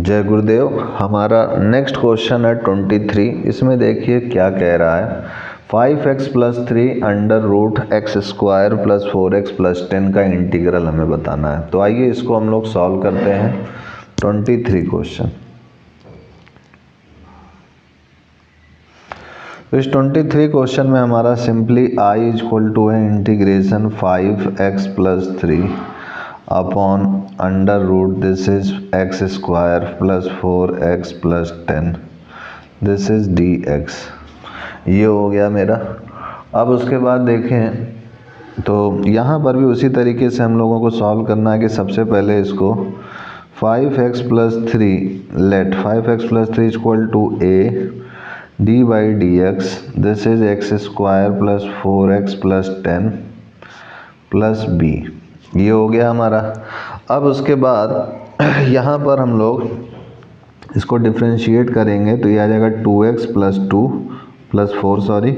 जय गुरुदेव। हमारा next question है 23। इसमें देखिए क्या कह रहा है, 5x + 3 √x² + 4x + 10 का इंटीग्रल हमें बताना है। तो आइए इसको हम लोग सॉल्व करते हैं। 23 क्वेश्चन। तो इस 23 क्वेश्चन में हमारा simply I = integration 5x + 3 upon √ this is x² + 4x + 10 this is dx। ये हो गया मेरा। अब उसके बाद देखें तो यहाँ पर भी उसी तरीके से हम लोगों को सॉल्व करना है कि सबसे पहले इसको 5x + 3 let 5x + 3 = a d/dx this is x² + 4x + 10 + b। ये हो गया हमारा। अब उसके बाद यहाँ पर हम लोग इसको डिफ्रेंशिएट करेंगे तो ये आ जाएगा 2x + 2 + 4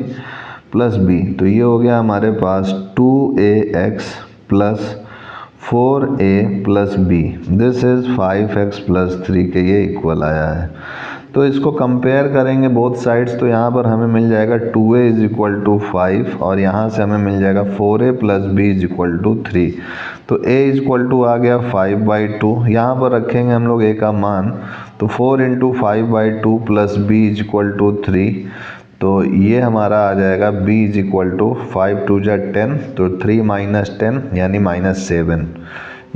प्लस b। तो ये हो गया हमारे पास 2ax + 4a + b this is 5x + 3 के ये इक्वल आया है। तो इसको कंपेयर करेंगे बोथ साइड्स, तो यहाँ पर हमें मिल जाएगा 2a = 5 और यहाँ से हमें मिल जाएगा 4a + b = 3। तो a = आ गया 5/2। यहाँ पर रखेंगे हम लोग a का मान, तो 4 × 5/2 + b = 3। तो ये हमारा आ जाएगा b = 5 × 2 = 10, तो 3 - 10 यानी -7।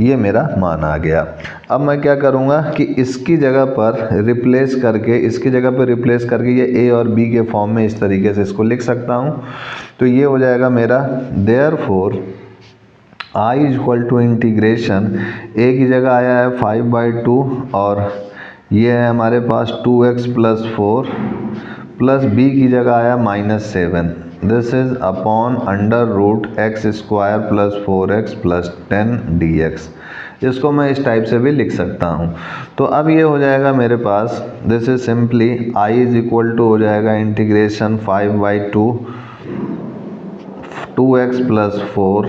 ये मेरा मान आ गया। अब मैं क्या करूँगा कि इसकी जगह पर रिप्लेस करके ये a और b के फॉर्म में इस तरीके से इसको लिख सकता हूँ। तो ये हो जाएगा मेरा देयरफॉर I = इंटीग्रेशन a की जगह आया है 5/2 और ये है हमारे पास 2x + 4 प्लस b की जगह आया -7 this is upon √ x² + 4x + 10 dx। इसको मैं इस टाइप से भी लिख सकता हूँ। तो अब ये हो जाएगा मेरे पास दिस इज सिंपली I = हो जाएगा integration 5/2 2x + 4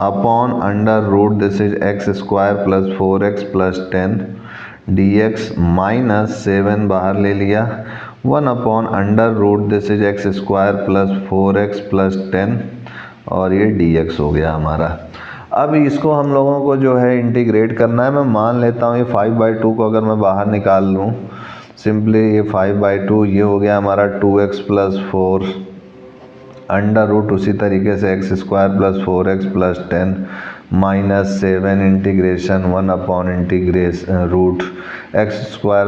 upon √ this is x² + 4x + 10 dx -7 बाहर ले लिया 1 upon √ this is x² + 4x + 10 और ये dx हो गया हमारा। अब इसको हम लोगों को जो है इंटीग्रेट करना है। मैं मान लेता हूँ ये 5/2 को अगर मैं बाहर निकाल लूँ, सिंपली ये 5/2 ये हो गया हमारा 2x + 4 √ उसी तरीके से x² + 4x + 10 -7 integration 1 upon √ x²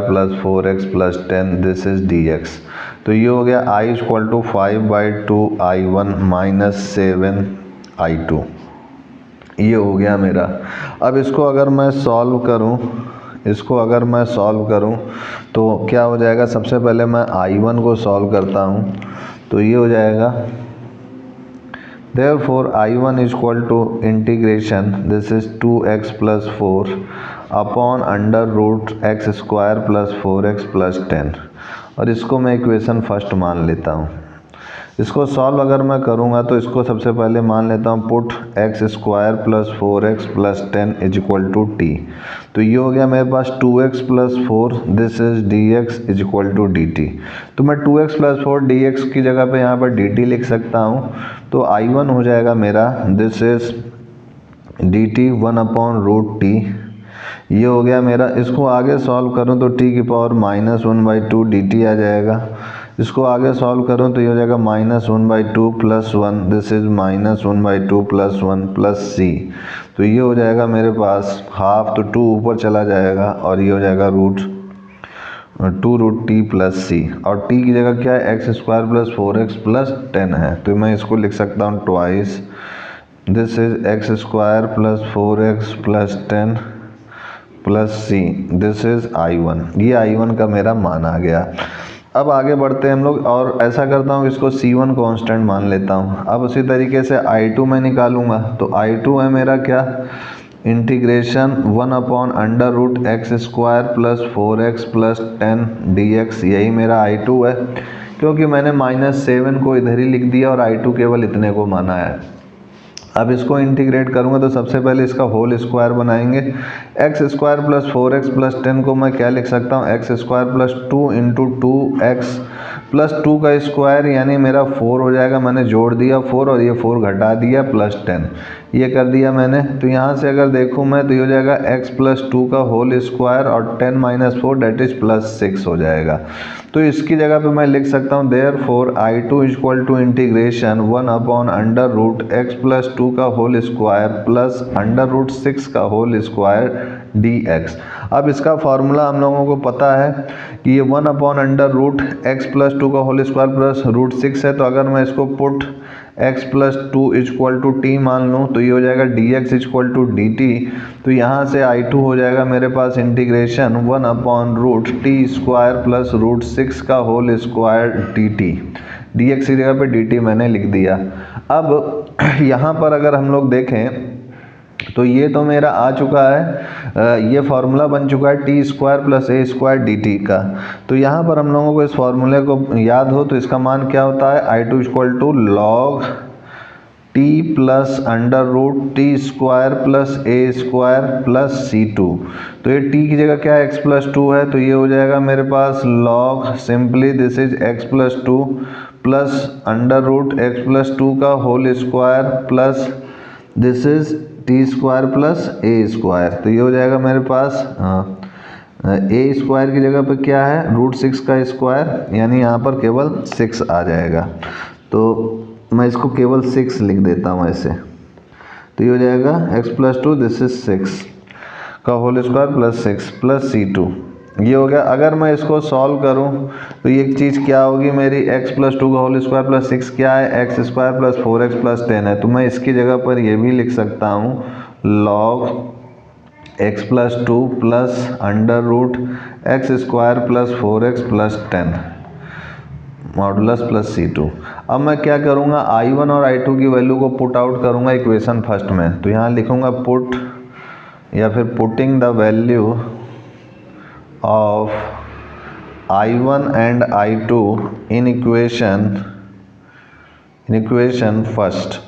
+ 4x + 10 this is dx। तो ये हो गया I = 5/2 I1 - 7 I2। ये हो गया मेरा। अब इसको अगर मैं सॉल्व करूं तो क्या हो जाएगा, सबसे पहले मैं I1 को सॉल्व करता हूं। तो ये हो जाएगा Therefore I1 = integration this is 2x + 4 upon √ x² + 4x + 10 और इसको मैं इक्वेशन फर्स्ट मान लेता हूँ। इसको सॉल्व अगर मैं करूँगा तो इसको सबसे पहले मान लेता हूँ पुट x² + 4x + 10 = t। तो ये हो गया मेरे पास 2x + 4 this is dx = dt। तो मैं 2x + 4 dx की जगह पे यहाँ पर dt लिख सकता हूँ। तो I1 हो जाएगा मेरा this is dt 1 upon √t। ये हो गया मेरा। इसको आगे सॉल्व करूँ तो t की पावर -1/2 dt आ जाएगा। इसको आगे सॉल्व करूँ तो ये हो जाएगा -1/2 + 1 दिस इज -1/2 + 1 + c। तो ये हो जाएगा मेरे पास हाफ, तो 2 ऊपर चला जाएगा और ये हो जाएगा √2√t + c और t की जगह क्या है x² + 4x + 10 है। तो मैं इसको लिख सकता हूँ twice this is x² + 4x + 10 + c this is I1। ये I1 का मेरा मान आ गया। अब आगे बढ़ते हैं हम लोग और ऐसा करता हूँ इसको C1 कांस्टेंट मान लेता हूँ। अब उसी तरीके से I2 मैं निकालूंगा। तो I2 है मेरा क्या, integration 1 upon √ x² + 4x + 10 dx। यही मेरा I2 है, क्योंकि मैंने -7 को इधर ही लिख दिया और I2 केवल इतने को माना है। अब इसको इंटीग्रेट करूँगा तो सबसे पहले इसका होल स्क्वायर बनाएंगे। X square plus 4x plus 10 को मैं क्या लिख सकता हूँ, x square plus 2 into 2x plus 2 का स्क्वायर यानी मेरा 4 हो जाएगा। मैंने जोड़ दिया 4 और ये 4 घटा दिया प्लस 10, ये कर दिया मैंने। तो यहाँ से अगर देखूँ मैं तो ये हो जाएगा x प्लस 2 का होल स्क्वायर और 10 माइनस 4 डेट इज प्लस 6 हो जाएगा। तो इसकी जगह पे मैं लिख सकता हूँ therefore I2 equal to integration 1 upon under root x plus 2 का whole square plus under root 6 का होल स्क्वायर dx। अब इसका फॉर्मूला हम लोगों को पता है कि ये 1 upon under root x plus 2 का होल स्क्वायर प्लस रूट 6 है। तो अगर मैं इसको put x plus 2 equal to t मान लूँ तो ये हो जाएगा dx इक्वल टू dt। तो यहाँ से I2 हो जाएगा मेरे पास integration 1 upon root T square plus root 6 का होल स्क्वायर dt। dx की जगह पे dt मैंने लिख दिया। अब यहाँ पर अगर हम लोग देखें तो ये तो मेरा आ चुका है, ये फार्मूला बन चुका है टी स्क्वायर प्लस ए स्क्वायर डी टी का। तो यहाँ पर हम लोगों को इस फार्मूले को याद हो तो इसका मान क्या होता है, I2 equal to log t plus under root T square plus A square plus C2। तो ये टी की जगह क्या है, x प्लस 2 है, तो ये हो जाएगा मेरे पास log simply this is x plus 2 plus under root x plus 2 का whole square plus this is T square plus A square. तो ये हो जाएगा मेरे पास ए स्क्वायर की जगह पे क्या है, रूट 6 का स्क्वायर यानी यहाँ पर केवल 6 आ जाएगा। तो मैं इसको केवल 6 लिख देता हूँ ऐसे। तो ये हो जाएगा x प्लस 2 दिस इज 6 का whole square plus 6 plus C2। ये हो गया। अगर मैं इसको सॉल्व करूं तो ये चीज़ क्या होगी मेरी, x प्लस 2 का होल स्क्वायर प्लस 6 क्या है, x square plus 4x plus 10 है। तो मैं इसकी जगह पर ये भी लिख सकता हूं log x plus 2 plus under root x square plus 4x plus 10 modulus plus C2। अब मैं क्या करूँगा, I1 और I2 की वैल्यू को पुट आउट करूँगा इक्वेशन फर्स्ट में। तो यहाँ लिखूँगा पुट या फिर putting the value of I1 and I2 in equation first.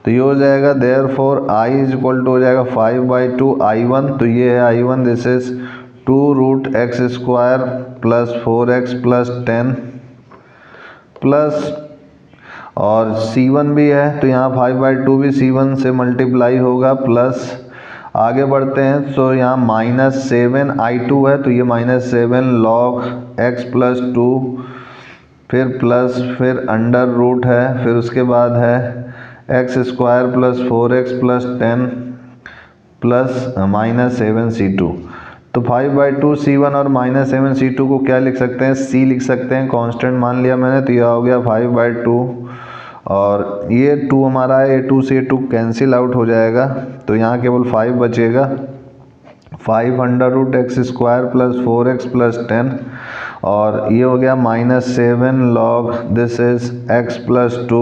तो ये हो जाएगा therefore I is equal to हो जाएगा 5/2 I1। तो ये है I1 this is 2 root x square plus 4x plus 10 plus और C1 भी है तो यहाँ 5/2 भी C1 से मल्टीप्लाई होगा प्लस आगे बढ़ते हैं तो यहाँ -7 I2 है तो ये -7 लॉग x प्लस 2 फिर प्लस फिर अंडर रूट है फिर उसके बाद है x square plus 4x plus 10 plus -7 C2। तो 5/2 C1 और -7 C2 को क्या लिख सकते हैं, C लिख सकते हैं, कांस्टेंट मान लिया मैंने। तो यह हो गया 5/2 और ये 2 हमारा है, ये 2 से ये 2 कैंसिल आउट हो जाएगा तो यहाँ केवल 5 बचेगा। 5 under root x square plus 4x plus 10 और ये हो गया -7 log this is x plus 2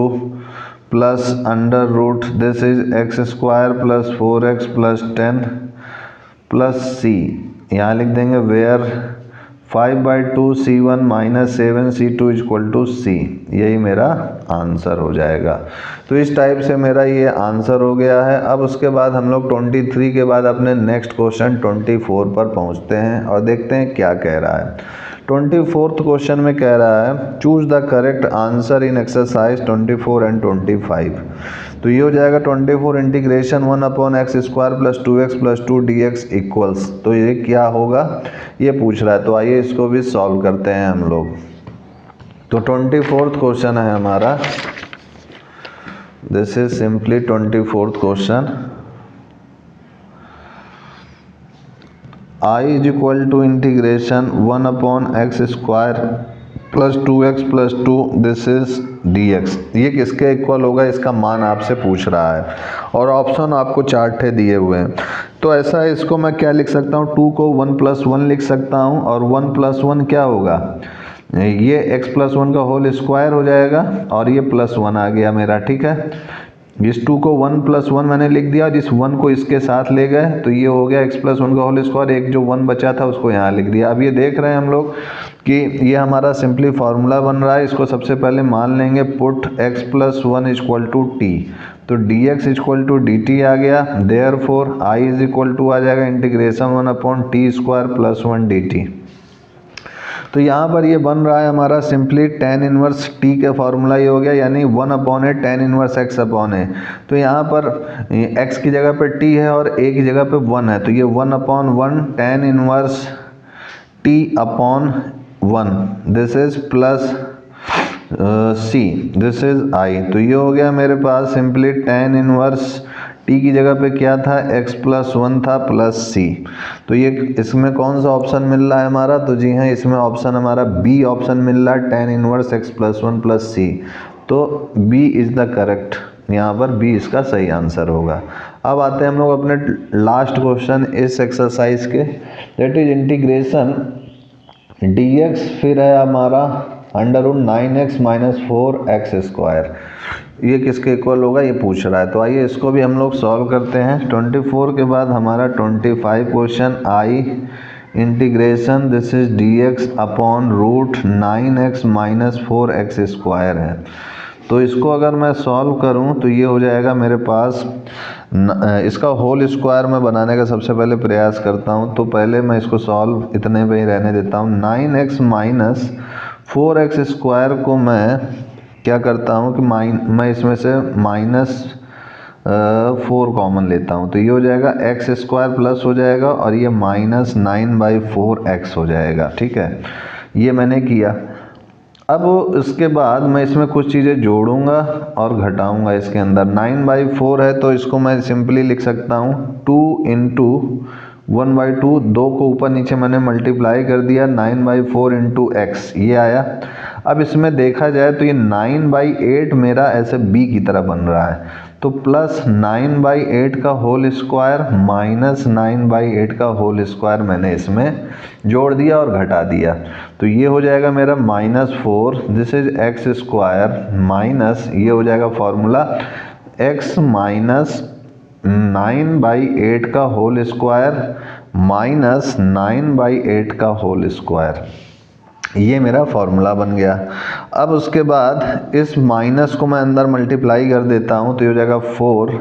plus under root this is x square plus 4x plus 10 plus C। यहाँ लिख देंगे where 5/2 C1 -7 C2 equal to C। यही मेरा आंसर हो जाएगा। तो इस टाइप से मेरा ये आंसर हो गया है। अब उसके बाद हम लोग 23 के बाद अपने नेक्स्ट क्वेश्चन 24 पर पहुंचते हैं और देखते हैं क्या कह रहा है। 24th क्वेश्चन में कह रहा है choose the correct answer in exercise 24 and 25। तो ये हो जाएगा 24 integration 1 upon x square plus 2x plus 2 dx equals. तो ये क्या होगा ये पूछ रहा है। तो आइए इसको भी सॉल्व करते हैं हम लोग। तो 24th क्वेश्चन है हमारा, this is simply 24th question. I is equal to integration 1 upon x square plus 2x plus 2 this is dx। ये किसके इक्वल होगा इसका मान आपसे पूछ रहा है और ऑप्शन आपको 4 ठे दिए हुए हैं। तो ऐसा है, इसको मैं क्या लिख सकता हूँ, 2 को 1 + 1 लिख सकता हूँ और 1 + 1 क्या होगा, ये x + 1 का होल स्क्वायर हो जाएगा और ये +1 आ गया मेरा, ठीक है। इस 2 को 1 + 1 मैंने लिख दिया, जिस 1 को इसके साथ ले गए तो ये हो गया x + 1 का होल स्क्वायर, एक जो 1 बचा था उसको यहाँ लिख दिया। अब ये देख रहे हैं हम लोग कि ये हमारा सिंपली फार्मूला बन रहा है। इसको सबसे पहले मान लेंगे पुट x + 1 = t, तो dx = dt आ गया। देयरफॉर I = आ जाएगा इंटीग्रेशन 1/t² + 1 dt। तो यहाँ पर ये बन रहा है हमारा सिंपली tan इनवर्स t का फार्मूला ये हो गया, यानी 1/a tan इनवर्स x/a। तो यहाँ पर x की जगह पे t है और a की जगह पे 1 है, तो ये 1/1 tan inverse t/1, this is plus c, this is I। तो ये हो गया मेरे पास सिंपली tan इनवर्स t की जगह पे क्या था, x + 1 था प्लस c। तो ये इसमें कौन सा ऑप्शन मिल रहा है हमारा, तो जी हाँ इसमें ऑप्शन हमारा बी ऑप्शन मिल रहा है, tan inverse x + 1 plus c। तो b इज द करेक्ट, यहाँ पर b इसका सही आंसर होगा। अब आते हैं हम लोग अपने लास्ट क्वेश्चन इस एक्सरसाइज के, दैट इज इंटीग्रेशन dx, फिर है हमारा √9x - 4x²। ये किसके इक्वल होगा ये पूछ रहा है, तो आइए इसको भी हम लोग सॉल्व करते हैं। 24 के बाद हमारा 25 question I integration this is dx upon √9x - 4x² है। तो इसको अगर मैं सॉल्व करूं तो ये हो जाएगा मेरे पास, इसका होल स्क्वायर मैं बनाने का सबसे पहले प्रयास करता हूं। तो पहले मैं इसको सॉल्व इतने पे ही रहने देता हूं। 9x - 4x² को मैं क्या करता हूं कि मैं इसमें से -4 कॉमन लेता हूं, तो ये हो जाएगा x² प्लस हो जाएगा और ये -9/4x हो जाएगा। ठीक है, ये मैंने किया। अब इसके बाद मैं इसमें कुछ चीज़ें जोड़ूंगा और घटाऊंगा इसके अंदर। 9/4 है तो इसको मैं सिंपली लिख सकता हूँ 2 × 1/2, 2 को ऊपर नीचे मैंने मल्टीप्लाई कर दिया, 9/4 × x ये आया। अब इसमें देखा जाए तो ये 9/8 मेरा ऐसे b की तरह बन रहा है, तो प्लस 9/8 का होल स्क्वायर माइनस 9/8 का होल स्क्वायर मैंने इसमें जोड़ दिया और घटा दिया। तो ये हो जाएगा मेरा -4, दिस इज x² माइनस, ये हो जाएगा फॉर्मूला x माइनस 9/8 का होल स्क्वायर माइनस 9/8 का होल स्क्वायर, ये मेरा फॉर्मूला बन गया। अब उसके बाद इस माइनस को मैं अंदर मल्टीप्लाई कर देता हूँ, तो ये हो जाएगा 4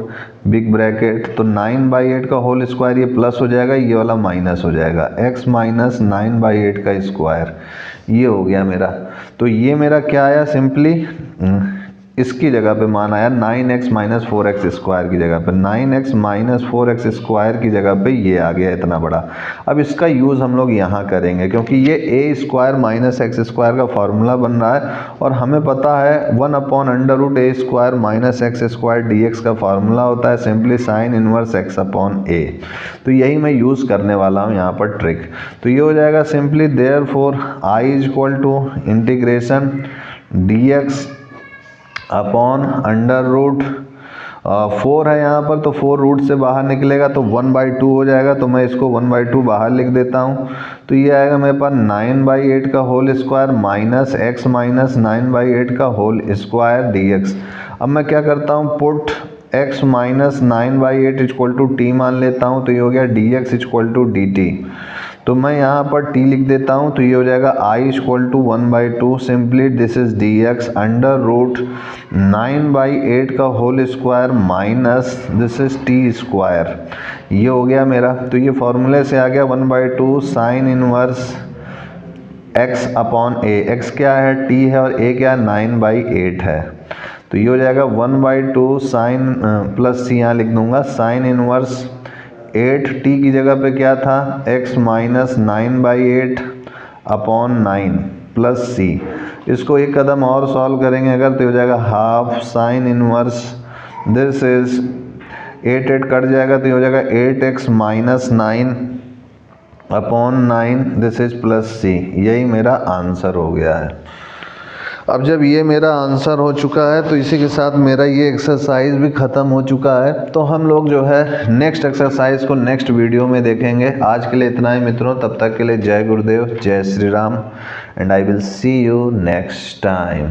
बिग ब्रैकेट, तो 9/8 का होल स्क्वायर ये प्लस हो जाएगा, ये वाला माइनस हो जाएगा, x माइनस 9/8 का स्क्वायर, ये हो गया मेरा। तो ये मेरा क्या आया, सिंपली इसकी जगह पे मान आया 9x - 4x² की जगह पे, 9x - 4x² की जगह पे ये आ गया इतना बड़ा। अब इसका यूज़ हम लोग यहाँ करेंगे क्योंकि ये a² - x² का फॉर्मूला बन रहा है और हमें पता है 1/√a² - x² dx का फॉर्मूला होता है सिंपली sin इनवर्स x/a। तो यही मैं यूज़ करने वाला हूँ यहाँ पर ट्रिक। तो ये हो जाएगा simply therefore I = integration dx upon √4 है यहाँ पर, तो 4 रूट से बाहर निकलेगा तो 1/2 हो जाएगा, तो मैं इसको 1/2 बाहर लिख देता हूँ। तो ये आएगा मेरे पास 9/8 का whole square minus x minus 9/8 का होल स्क्वायर dx। अब मैं क्या करता हूँ, पुट x माइनस 9/8 = t मान लेता हूँ, तो ये हो गया dx = dt। तो मैं यहाँ पर t लिख देता हूँ, तो ये हो जाएगा I = 1/2 simply this is dx √9/8 का whole square minus this is t², ये हो गया मेरा। तो ये फॉर्मूले से आ गया 1/2 साइन इनवर्स x/a, x क्या है t है और a क्या है 9/8 है, तो ये हो जाएगा 1/2 साइन प्लस c यहाँ लिख दूंगा, साइन इनवर्स 8 t की जगह पे क्या था x minus 9/8 upon 9 plus c। इसको एक कदम और सॉल्व करेंगे अगर, तो हो जाएगा half sine inverse this is 8 cut जाएगा, तो ये हो जाएगा 8x minus 9 upon 9 this is plus c। यही मेरा आंसर हो गया है। अब जब ये मेरा आंसर हो चुका है तो इसी के साथ मेरा ये एक्सरसाइज भी ख़त्म हो चुका है। तो हम लोग जो है नेक्स्ट एक्सरसाइज को नेक्स्ट वीडियो में देखेंगे। आज के लिए इतना ही मित्रों, तब तक के लिए जय गुरुदेव, जय Shri Ram, and I will see you next time.